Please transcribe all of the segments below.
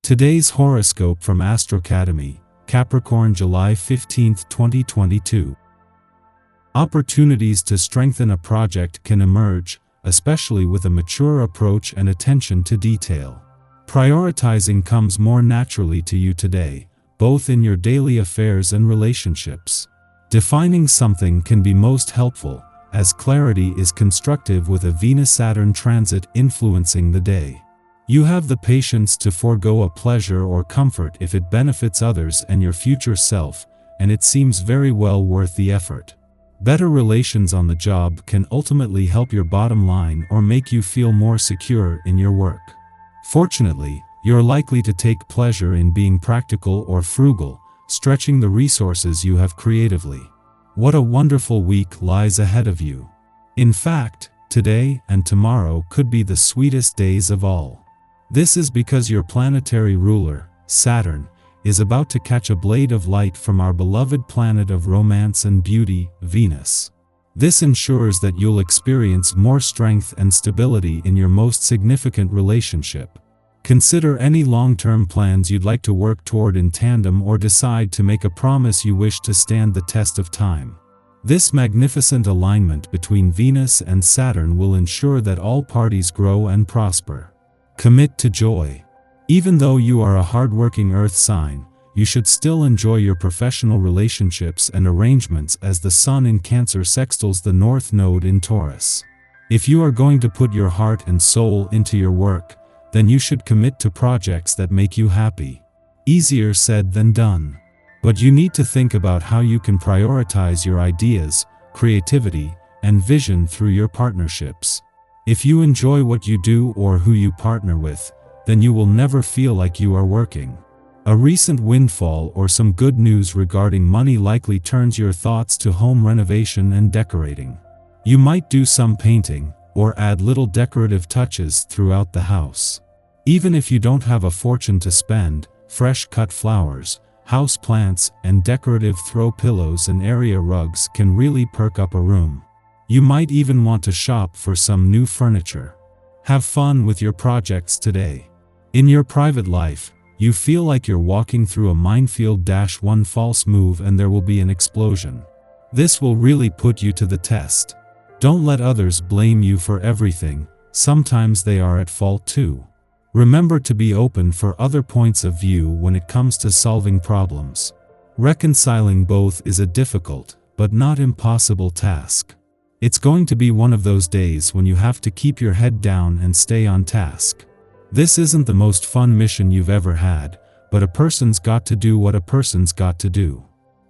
Today's horoscope from Astrocademy, Capricorn July 15, 2022. Opportunities to strengthen a project can emerge, especially with a mature approach and attention to detail. Prioritizing comes more naturally to you today, both in your daily affairs and relationships. Defining something can be most helpful, as clarity is constructive with a Venus-Saturn transit influencing the day. You have the patience to forego a pleasure or comfort if it benefits others and your future self, and it seems very well worth the effort. Better relations on the job can ultimately help your bottom line or make you feel more secure in your work. Fortunately, you're likely to take pleasure in being practical or frugal, stretching the resources you have creatively. What a wonderful week lies ahead of you. In fact, today and tomorrow could be the sweetest days of all. This is because your planetary ruler, Saturn, is about to catch a blade of light from our beloved planet of romance and beauty, Venus. This ensures that you'll experience more strength and stability in your most significant relationship. Consider any long-term plans you'd like to work toward in tandem or decide to make a promise you wish to stand the test of time. This magnificent alignment between Venus and Saturn will ensure that all parties grow and prosper. Commit to joy. Even though you are a hardworking earth sign, you should still enjoy your professional relationships and arrangements as the Sun in Cancer sextiles the North Node in Taurus. If you are going to put your heart and soul into your work, then you should commit to projects that make you happy. Easier said than done. But you need to think about how you can prioritize your ideas, creativity, and vision through your partnerships. If you enjoy what you do or who you partner with, then you will never feel like you are working. A recent windfall or some good news regarding money likely turns your thoughts to home renovation and decorating. You might do some painting, or add little decorative touches throughout the house. Even if you don't have a fortune to spend, fresh cut flowers, house plants, and decorative throw pillows and area rugs can really perk up a room. You might even want to shop for some new furniture. Have fun with your projects today. In your private life, you feel like you're walking through a minefield. One false move and there will be an explosion. This will really put you to the test. Don't let others blame you for everything, sometimes they are at fault too. Remember to be open for other points of view when it comes to solving problems. Reconciling both is a difficult, but not impossible task. It's going to be one of those days when you have to keep your head down and stay on task. This isn't the most fun mission you've ever had, but a person's got to do what a person's got to do.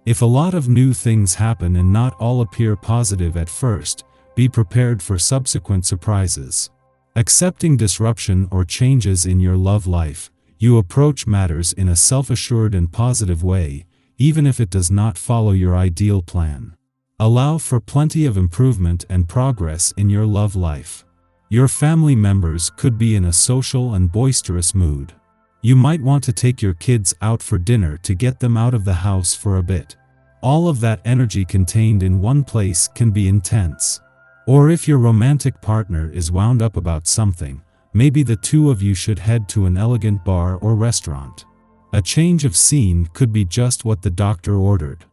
If a lot of new things happen and not all appear positive at first, be prepared for subsequent surprises. Accepting disruption or changes in your love life, you approach matters in a self-assured and positive way, even if it does not follow your ideal plan. Allow for plenty of improvement and progress in your love life. Your family members could be in a social and boisterous mood. You might want to take your kids out for dinner to get them out of the house for a bit. All of that energy contained in one place can be intense. Or if your romantic partner is wound up about something, maybe the two of you should head to an elegant bar or restaurant. A change of scene could be just what the doctor ordered.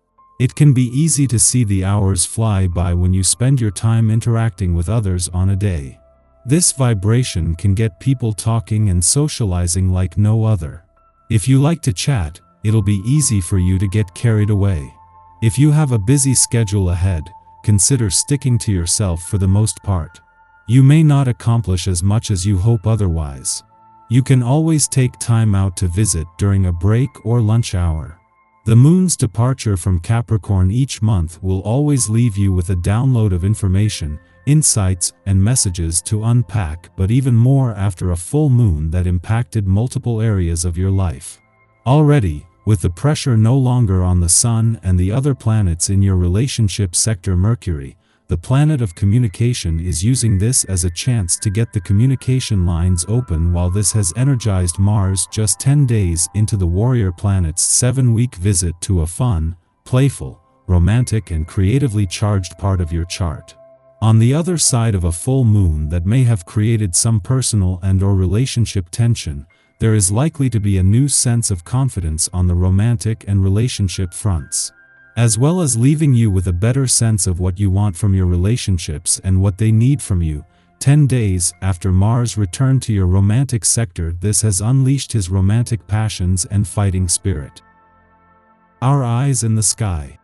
It can be easy to see the hours fly by when you spend your time interacting with others on a day. This vibration can get people talking and socializing like no other. If you like to chat, it'll be easy for you to get carried away. If you have a busy schedule ahead, consider sticking to yourself for the most part. You may not accomplish as much as you hope otherwise. You can always take time out to visit during a break or lunch hour. The moon's departure from Capricorn each month will always leave you with a download of information, insights, and messages to unpack, but even more after a full moon that impacted multiple areas of your life. Already, with the pressure no longer on the Sun and the other planets in your relationship sector, Mercury, the planet of communication, is using this as a chance to get the communication lines open, while this has energized Mars just 10 days into the warrior planet's 7-week visit to a fun, playful, romantic, and creatively charged part of your chart. On the other side of a full moon that may have created some personal and/or relationship tension, there is likely to be a new sense of confidence on the romantic and relationship fronts, as well as leaving you with a better sense of what you want from your relationships and what they need from you. 10 days after Mars returned to your romantic sector, this has unleashed his romantic passions and fighting spirit. Our eyes in the sky.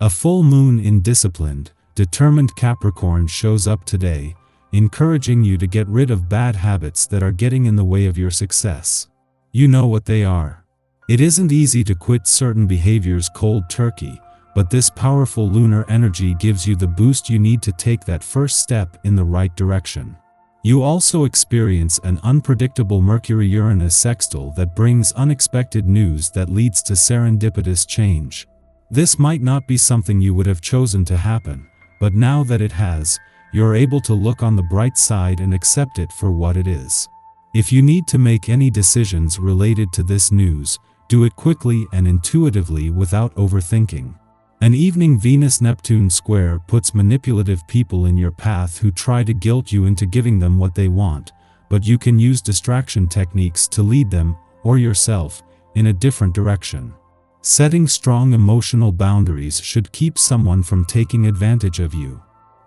A full moon in disciplined, determined Capricorn shows up today, encouraging you to get rid of bad habits that are getting in the way of your success. You know what they are. It isn't easy to quit certain behaviors cold turkey, but this powerful lunar energy gives you the boost you need to take that first step in the right direction. You also experience an unpredictable Mercury-Uranus sextile that brings unexpected news that leads to serendipitous change. This might not be something you would have chosen to happen, but now that it has, you're able to look on the bright side and accept it for what it is. If you need to make any decisions related to this news, do it quickly and intuitively without overthinking. An evening Venus-Neptune square puts manipulative people in your path who try to guilt you into giving them what they want, but you can use distraction techniques to lead them, or yourself, in a different direction. Setting strong emotional boundaries should keep someone from taking advantage of you.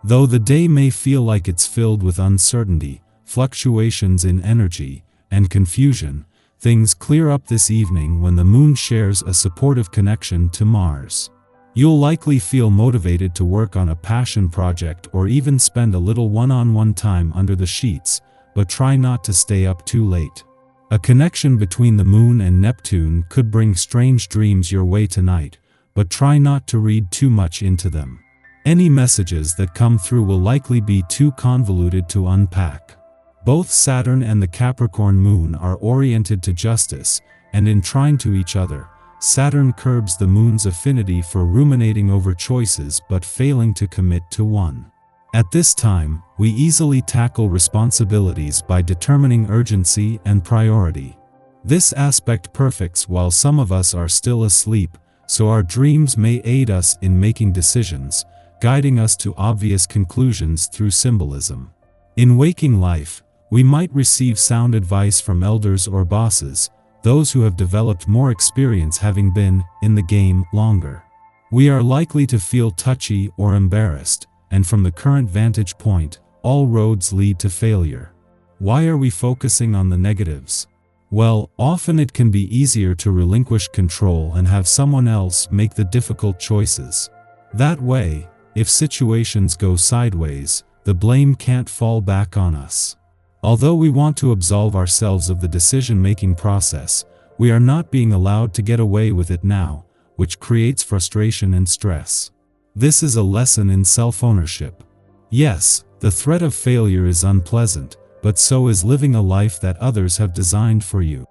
Though the day may feel like it's filled with uncertainty, fluctuations in energy, and confusion, things clear up this evening when the moon shares a supportive connection to Mars. You'll likely feel motivated to work on a passion project or even spend a little one-on-one time under the sheets, but try not to stay up too late. A connection between the moon and Neptune could bring strange dreams your way tonight, but try not to read too much into them. Any messages that come through will likely be too convoluted to unpack. Both Saturn and the Capricorn moon are oriented to justice, and in trine to each other, Saturn curbs the moon's affinity for ruminating over choices but failing to commit to one. At this time, we easily tackle responsibilities by determining urgency and priority. This aspect perfects while some of us are still asleep, so our dreams may aid us in making decisions, guiding us to obvious conclusions through symbolism. In waking life, we might receive sound advice from elders or bosses, those who have developed more experience having been in the game longer. We are likely to feel touchy or embarrassed, and from the current vantage point, all roads lead to failure. Why are we focusing on the negatives? Well, often it can be easier to relinquish control and have someone else make the difficult choices. That way, if situations go sideways, the blame can't fall back on us. Although we want to absolve ourselves of the decision-making process, we are not being allowed to get away with it now, which creates frustration and stress. This is a lesson in self-ownership. Yes, the threat of failure is unpleasant, but so is living a life that others have designed for you.